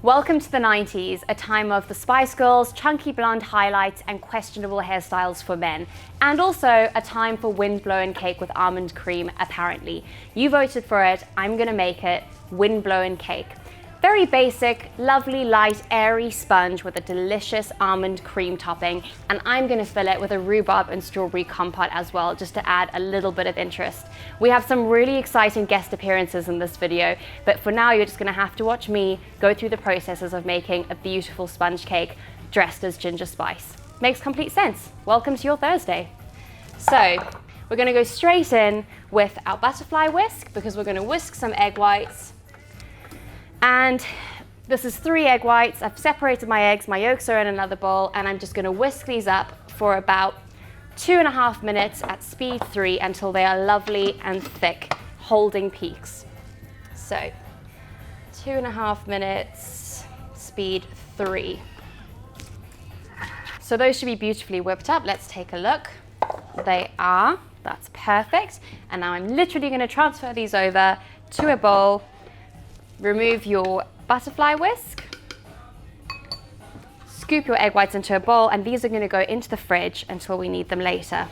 Welcome to the 90s, a time of the Spice Girls, chunky blonde highlights, and questionable hairstyles for men. And also a time for wind-blown cake with almond cream, apparently. You voted for it, I'm gonna make it, wind-blown cake. Very basic, lovely, light, airy sponge with a delicious almond cream topping, and I'm gonna fill it with a rhubarb and strawberry compote as well, just to add a little bit of interest. We have some really exciting guest appearances in this video, but for now you're just gonna have to watch me go through the processes of making a beautiful sponge cake dressed as ginger spice. Makes complete sense. Welcome to your Thursday. So, we're gonna go straight in with our butterfly whisk, because we're gonna whisk some egg whites. And this is 3 egg whites. I've separated my eggs, my yolks are in another bowl, and I'm just gonna whisk these up for about 2.5 minutes at speed 3 until they are lovely and thick, holding peaks. So 2.5 minutes, speed 3. So those should be beautifully whipped up. Let's take a look. They are, that's perfect. And now I'm literally gonna transfer these over to a bowl. Remove your butterfly whisk, scoop your egg whites into a bowl, and these are going to go into the fridge until we need them later.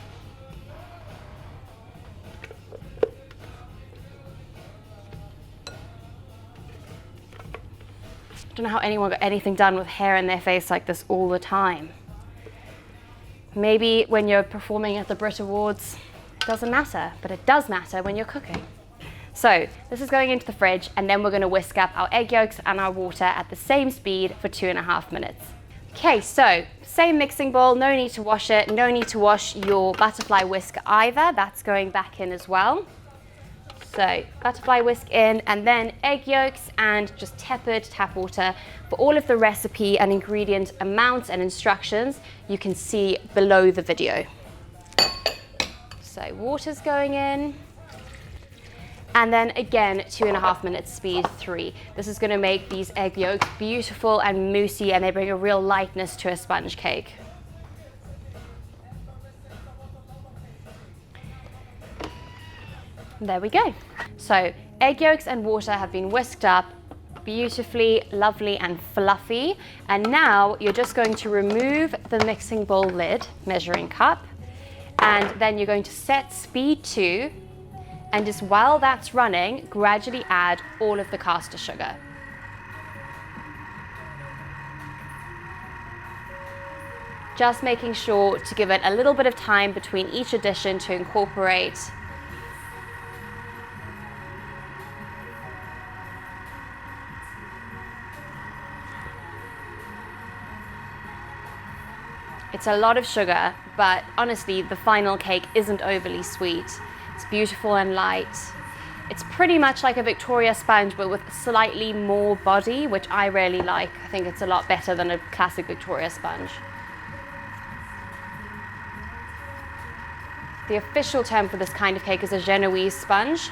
I don't know how anyone got anything done with hair in their face like this all the time. Maybe when you're performing at the Brit Awards, it doesn't matter, but it does matter when you're cooking. So this is going into the fridge, and then we're going to whisk up our egg yolks and our water at the same speed for 2.5 minutes. Okay, so same mixing bowl, no need to wash it, no need to wash your butterfly whisk either, that's going back in as well. So butterfly whisk in, and then egg yolks and just tepid tap water. For all of the recipe and ingredient amounts and instructions, you can see below the video. So water's going in. And then again, 2.5 minutes, speed 3. This is gonna make these egg yolks beautiful and moussey, and they bring a real lightness to a sponge cake. There we go. So egg yolks and water have been whisked up beautifully, lovely and fluffy. And now you're just going to remove the mixing bowl lid, measuring cup, and then you're going to set speed 2. And just while that's running, gradually add all of the caster sugar. Just making sure to give it a little bit of time between each addition to incorporate. It's a lot of sugar, but honestly, the final cake isn't overly sweet. It's beautiful and light. It's pretty much like a Victoria sponge, but with slightly more body, which I really like. I think it's a lot better than a classic Victoria sponge. The official term for this kind of cake is a Genoese sponge,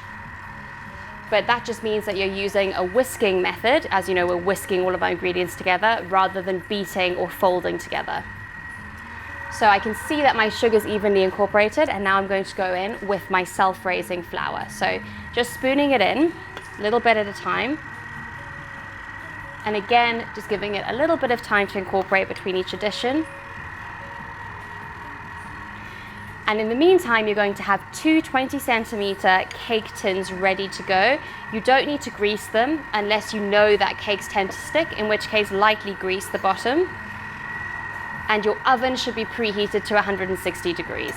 but that just means that you're using a whisking method. As you know, we're whisking all of our ingredients together rather than beating or folding together. So I can see that my sugar's evenly incorporated, and now I'm going to go in with my self-raising flour. So just spooning it in, a little bit at a time. And again, just giving it a little bit of time to incorporate between each addition. And in the meantime, you're going to have 2 20-centimeter cake tins ready to go. You don't need to grease them unless you know that cakes tend to stick, in which case lightly grease the bottom. And your oven should be preheated to 160 degrees.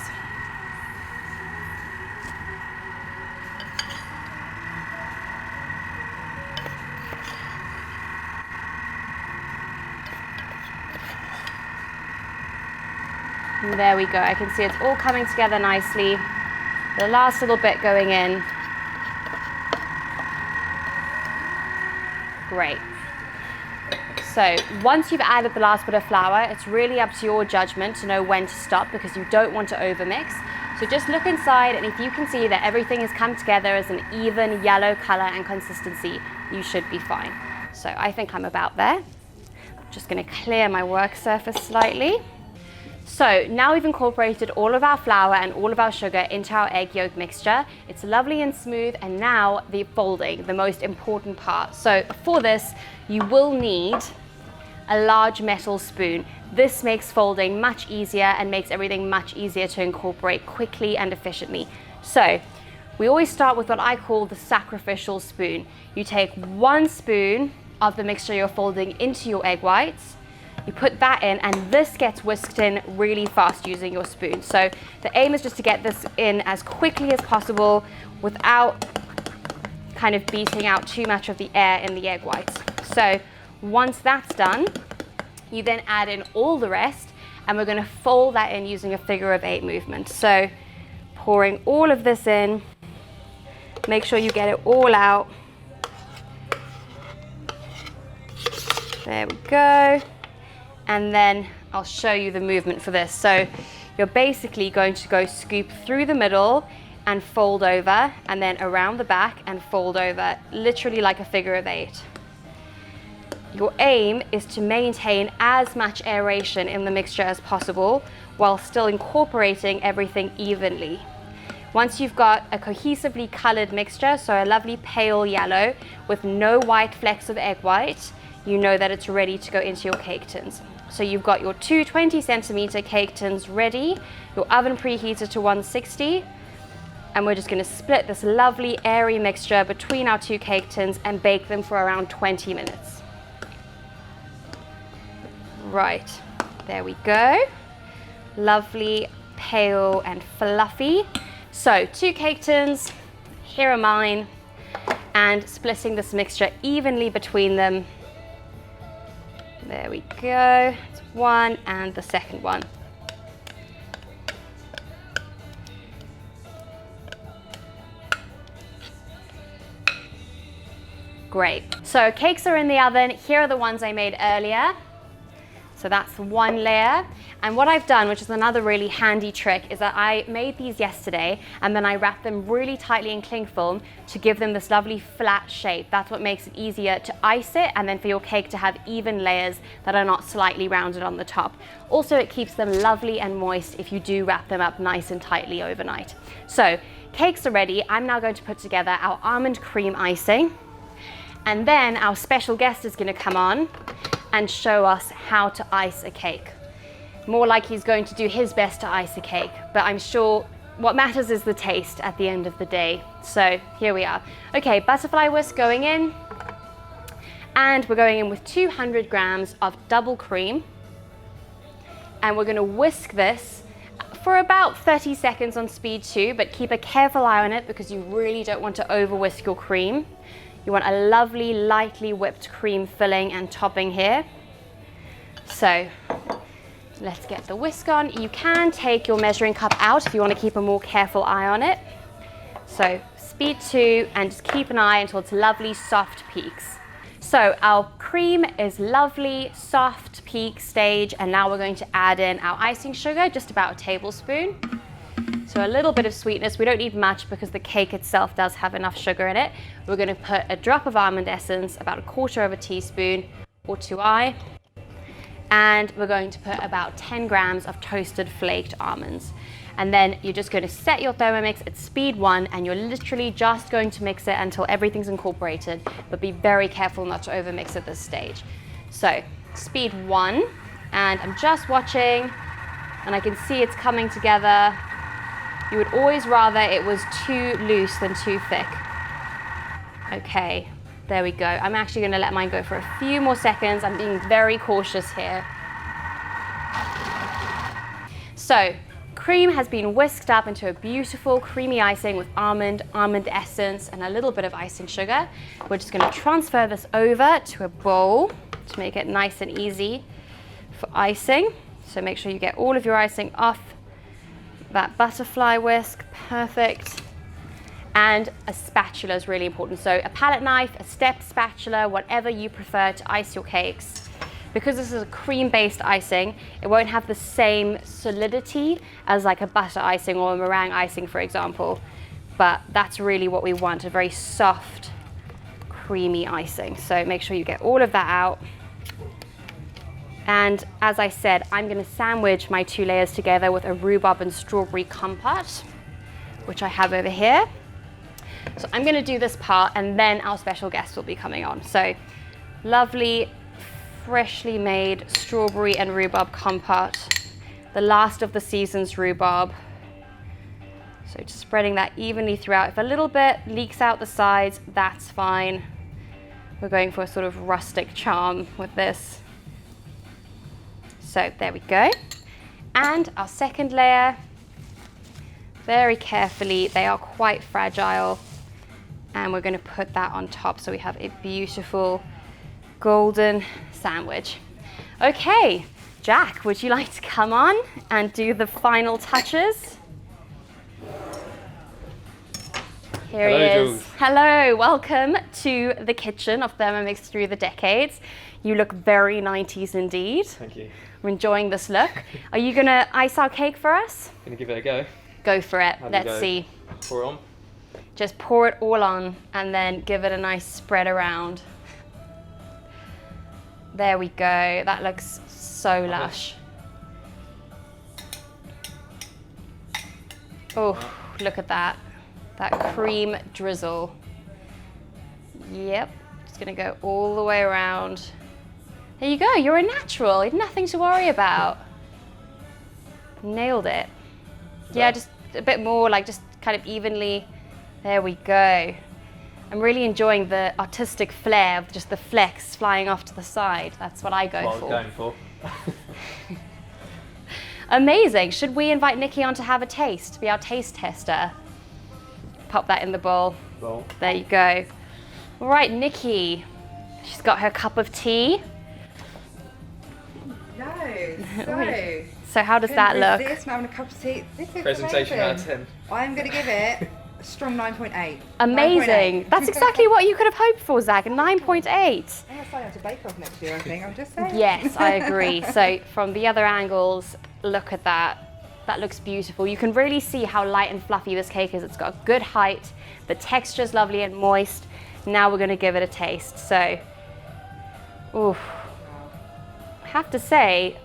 And there we go. I can see it's all coming together nicely. The last little bit going in. Great. So once you've added the last bit of flour, it's really up to your judgment to know when to stop, because you don't want to overmix. So just look inside, and if you can see that everything has come together as an even yellow color and consistency, you should be fine. So I think I'm about there. I'm just going to clear my work surface slightly. So now we've incorporated all of our flour and all of our sugar into our egg yolk mixture. It's lovely and smooth, and now the folding, the most important part. So for this, you will need a large metal spoon. This makes folding much easier and makes everything much easier to incorporate quickly and efficiently. So we always start with what I call the sacrificial spoon. You take 1 spoon of the mixture you're folding into your egg whites, you put that in, and this gets whisked in really fast using your spoon. So the aim is just to get this in as quickly as possible without kind of beating out too much of the air in the egg whites. So once that's done, you then add in all the rest, and we're going to fold that in using a figure of 8 movement. So pouring all of this in, make sure you get it all out. There we go. And then I'll show you the movement for this. So you're basically going to go scoop through the middle and fold over, and then around the back and fold over, literally like a figure of 8. Your aim is to maintain as much aeration in the mixture as possible while still incorporating everything evenly. Once you've got a cohesively colored mixture, so a lovely pale yellow with no white flecks of egg white, you know that it's ready to go into your cake tins. So you've got your 2 20-centimeter cake tins ready, your oven preheated to 160, and we're just going to split this lovely airy mixture between our 2 cake tins and bake them for around 20 minutes. Right, there we go. Lovely, pale and fluffy. So 2 cake tins, here are mine, and splitting this mixture evenly between them. There we go, it's 1 and the second one. Great, so cakes are in the oven. Here are the ones I made earlier. So that's 1 layer. And what I've done, which is another really handy trick, is that I made these yesterday and then I wrapped them really tightly in cling film to give them this lovely flat shape. That's what makes it easier to ice it, and then for your cake to have even layers that are not slightly rounded on the top. Also, it keeps them lovely and moist if you do wrap them up nice and tightly overnight. So cakes are ready. I'm now going to put together our almond cream icing, and then our special guest is going to come on and show us how to ice a cake. More like he's going to do his best to ice a cake, but I'm sure what matters is the taste at the end of the day. So here we are. Okay, butterfly whisk going in, and we're going in with 200 grams of double cream, and we're going to whisk this for about 30 seconds on speed 2, but keep a careful eye on it because you really don't want to over whisk your cream. You want a lovely, lightly whipped cream filling and topping here. So let's get the whisk on. You can take your measuring cup out if you want to keep a more careful eye on it. So speed 2, and just keep an eye until it's lovely soft peaks. So our cream is lovely, soft peak stage, and now we're going to add in our icing sugar, just about a tablespoon. So a little bit of sweetness. We don't need much because the cake itself does have enough sugar in it. We're going to put a drop of almond essence, about 1/4 teaspoon or 2 and we're going to put about 10 grams of toasted flaked almonds. And then you're just going to set your Thermomix at speed 1, and you're literally just going to mix it until everything's incorporated, but be very careful not to overmix at this stage. So speed 1, and I'm just watching, and I can see it's coming together. You would always rather it was too loose than too thick. Okay, there we go. I'm actually going to let mine go for a few more seconds. I'm being very cautious here. So cream has been whisked up into a beautiful creamy icing with almond essence, and a little bit of icing sugar. We're just going to transfer this over to a bowl to make it nice and easy for icing. So make sure you get all of your icing off that butterfly whisk. Perfect. And a spatula is really important. So a palette knife, a step spatula, whatever you prefer to ice your cakes. Because this is a cream-based icing, it won't have the same solidity as like a butter icing or a meringue icing, for example. But that's really what we want, a very soft, creamy icing. So make sure you get all of that out. And as I said, I'm going to sandwich my 2 layers together with a rhubarb and strawberry compote, which I have over here. So I'm going to do this part and then our special guest will be coming on. So lovely, freshly made strawberry and rhubarb compote, the last of the season's rhubarb. So just spreading that evenly throughout. If a little bit leaks out the sides, that's fine. We're going for a sort of rustic charm with this. So there we go. And our second layer, very carefully, they are quite fragile. And we're going to put that on top so we have a beautiful golden sandwich. Okay, Jack, would you like to come on and do the final touches? Here he is. Jules. Hello, welcome to the kitchen of Thermomix Through the Decades. You look very 90s indeed. Thank you. I'm enjoying this look. Are you gonna ice our cake for us? Gonna give it a go. Go for it, Have a let's go. see. Pour it on. Just pour it all on and then give it a nice spread around. There we go, that looks so lush. Oh, look at that. That cream drizzle. Yep, just gonna go all the way around. There you go, you're a natural, you have nothing to worry about. Nailed it. Yeah, just a bit more, like just kind of evenly. There we go. I'm really enjoying the artistic flair of just the flecks flying off to the side. That's what I go What I for. was going for. Amazing. Should we invite Nikki on to have a taste, be our taste tester? Pop that in the bowl. Well, There you go. All right, Nikki. She's got her cup of tea. No, So how does that look? This, having a cup of tea. This is presentation out of amazing. 10. I'm going to give it a strong 9.8. Amazing. 9.8. That's exactly what you could have hoped for, Zach, a 9.8. I'm going to sign up to Bake Off next year, I think. I'm just saying. Yes, I agree. So from the other angles, look at that. That looks beautiful. You can really see how light and fluffy this cake is. It's got a good height. The texture's lovely and moist. Now we're going to give it a taste. So, oof. I have to say,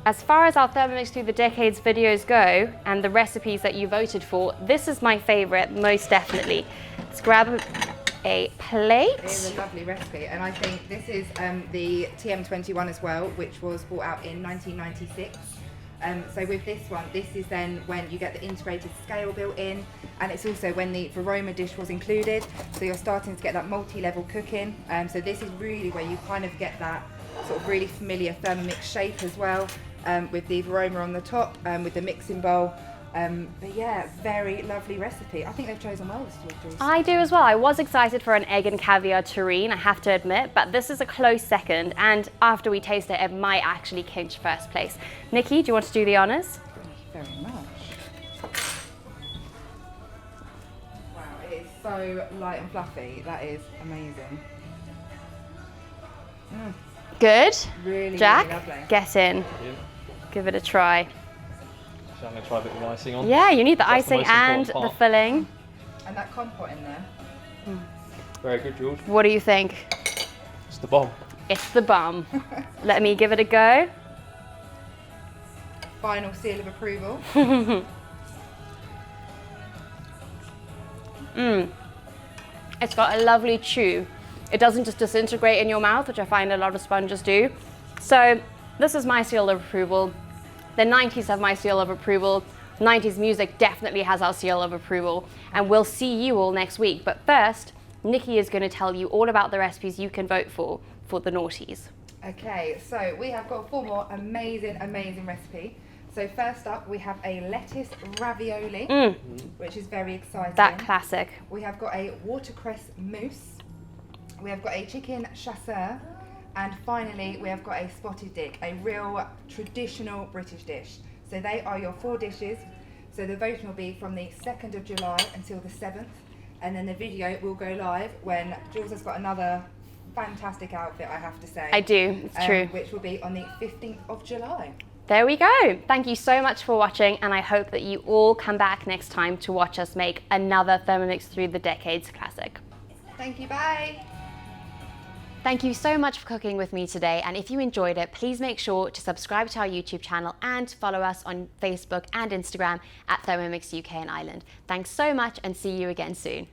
as far as our Thermomix Through the Decades videos go and the recipes that you voted for, this is my favorite, most definitely. Let's grab a plate. It is a lovely recipe, and I think this is the TM21 as well, which was brought out in 1996. So with this one, this is then when you get the integrated scale built in, and it's also when the Varoma dish was included, so you're starting to get that multi-level cooking. So this is really where you kind of get that sort of really familiar Thermomix shape as well, with the Varoma on the top, with the mixing bowl. But yeah, very lovely recipe. I think they've chosen well this year, Jules. I do as well. I was excited for an egg and caviar terrine, I have to admit, but this is a close second, and after we taste it, it might actually clinch first place. Nikki, do you want to do the honors? Thank you very much. Wow, it is so light and fluffy. That is amazing. Good. Really, Jack, really lovely. get in. Yeah. Give it a try. So I'm going to try a bit of the icing on. Yeah, you need the That's the icing most and important the part. filling. And that compote in there. Very good, George. What do you think? It's the bomb. It's the bum. Let me give it a go. Final seal of approval. It's got a lovely chew. It doesn't just disintegrate in your mouth, which I find a lot of sponges do. So this is my seal of approval. The 90s have my seal of approval. 90s music definitely has our seal of approval. And we'll see you all next week. But first, Nikki is going to tell you all about the recipes you can vote for the naughties. Okay, so we have got 4 more amazing recipe. So first up, we have a lettuce ravioli, which is very exciting. That classic. We have got a watercress mousse. We have got a chicken chasseur. And finally, we have got a spotted dick, a real traditional British dish. So they are your 4 dishes. So the voting will be from the 2nd of July until the 7th. And then the video will go live when Jules has got another fantastic outfit, I have to say. I do, it's true. Which will be on the 15th of July. There we go. Thank you so much for watching, and I hope that you all come back next time to watch us make another Thermomix Through the Decades classic. Thank you, bye. Thank you so much for cooking with me today, and if you enjoyed it, please make sure to subscribe to our YouTube channel and follow us on Facebook and Instagram at Thermomix UK and Ireland. Thanks so much and see you again soon.